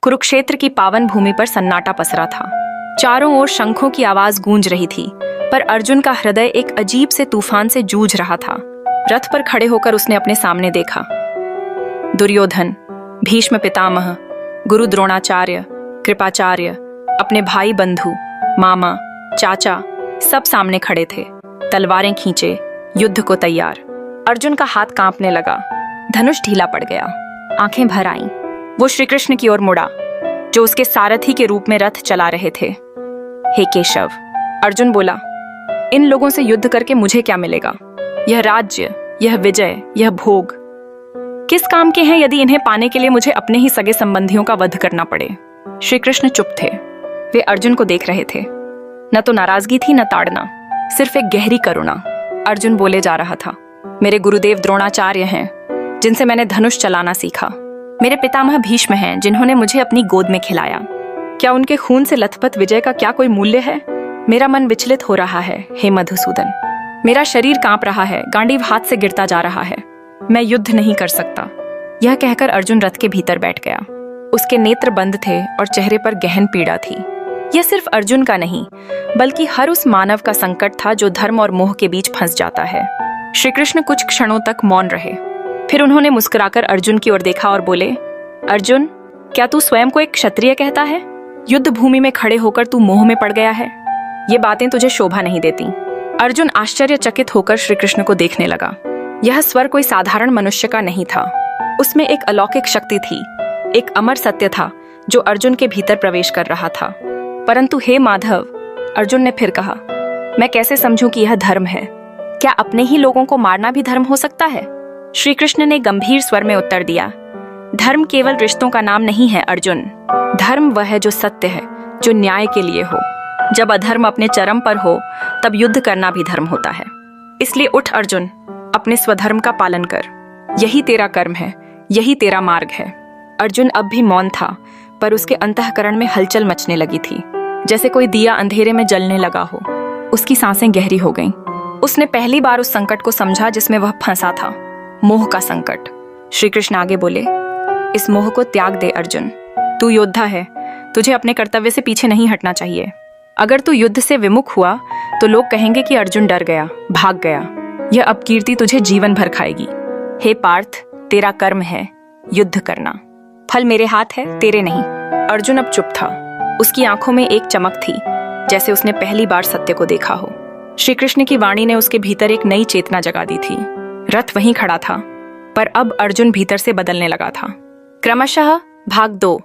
कुरुक्षेत्र की पावन भूमि पर सन्नाटा पसरा था। चारों ओर शंखों की आवाज गूंज रही थी, पर अर्जुन का हृदय एक अजीब से तूफान से जूझ रहा था। रथ पर खड़े होकर उसने अपने सामने देखा दुर्योधन, भीष्म पितामह, गुरु द्रोणाचार्य, कृपाचार्य, अपने भाई बंधु, मामा, चाचा सब सामने खड़े थे, तलवारें खींचे, युद्ध को तैयार। अर्जुन का हाथ कांपने लगा, धनुष ढीला पड़ गया, आंखें भर आईं। वो श्री कृष्ण की ओर मुड़ा, जो उसके सारथी के रूप में रथ चला रहे थे। हे केशव, अर्जुन बोला, इन लोगों से युद्ध करके मुझे क्या मिलेगा? यह राज्य, यह विजय, यह भोग किस काम के हैं यदि इन्हें पाने के लिए मुझे अपने ही सगे संबंधियों का वध करना पड़े? श्री कृष्ण चुप थे। वे अर्जुन को देख रहे थे। न तो नाराजगी थी, न ताड़ना, सिर्फ एक गहरी करुणा। अर्जुन बोले जा रहा था, मेरे गुरुदेव द्रोणाचार्य हैं, जिनसे मैंने धनुष चलाना सीखा। मेरे पितामह भीष्म हैं, जिन्होंने मुझे अपनी गोद में खिलाया। क्या उनके खून से लथपथ विजय का क्या कोई मूल्य है? मेरा मन विचलित हो रहा है, हे मधुसूदन। मेरा शरीर कांप रहा है, गांडीव हाथ से गिरता जा रहा है। मैं युद्ध नहीं कर सकता। यह कहकर अर्जुन रथ के भीतर बैठ गया। उसके नेत्र बंद थे और चेहरे पर गहन पीड़ा थी। यह सिर्फ अर्जुन का नहीं, बल्कि हर उस मानव का संकट था जो धर्म और मोह के बीच फंस जाता है। श्री कृष्ण कुछ क्षणों तक मौन रहे, फिर उन्होंने मुस्कुराकर अर्जुन की ओर देखा और बोले, अर्जुन, क्या तू स्वयं को एक क्षत्रिय कहता है? युद्ध भूमि में खड़े होकर तू मोह में पड़ गया है। ये बातें तुझे शोभा नहीं देती। अर्जुन आश्चर्यचकित होकर श्री कृष्ण को देखने लगा। यह स्वर कोई साधारण मनुष्य का नहीं था। उसमें एक अलौकिक शक्ति थी, एक अमर सत्य था जो अर्जुन के भीतर प्रवेश कर रहा था। परंतु हे माधव, अर्जुन ने फिर कहा, मैं कैसे समझूं कि यह धर्म है? क्या अपने ही लोगों को मारना भी धर्म हो सकता है? श्री कृष्ण ने गंभीर स्वर में उत्तर दिया, धर्म केवल रिश्तों का नाम नहीं है अर्जुन। धर्म वह है जो सत्य है, जो न्याय के लिए हो। जब अधर्म अपने चरम पर हो, तब युद्ध करना भी धर्म होता है। इसलिए उठ अर्जुन, अपने स्वधर्म का पालन कर। यही तेरा कर्म है, यही तेरा मार्ग है। अर्जुन अब भी मौन था, पर उसके अंतःकरण में हलचल मचने लगी थी, जैसे कोई दिया अंधेरे में जलने लगा हो। उसकी सांसें गहरी हो गईं। उसने पहली बार उस संकट को समझा जिसमें वह फंसा था, मोह का संकट। श्री कृष्ण आगे बोले, इस मोह को त्याग दे अर्जुन। तू योद्धा है, तुझे अपने कर्तव्य से पीछे नहीं हटना चाहिए। अगर तू युद्ध से विमुख हुआ तो लोग कहेंगे कि अर्जुन डर गया, भाग गया। यह अपकीर्ति तुझे जीवन भर खाएगी। हे पार्थ, तेरा कर्म है युद्ध करना, फल मेरे हाथ है, तेरे नहीं। अर्जुन अब चुप था। उसकी आंखों में एक चमक थी, जैसे उसने पहली बार सत्य को देखा हो। श्री कृष्ण की वाणी ने उसके भीतर एक नई चेतना जगा दी थी। रथ वहीं खड़ा था, पर अब अर्जुन भीतर से बदलने लगा था। क्रमशः भाग 2।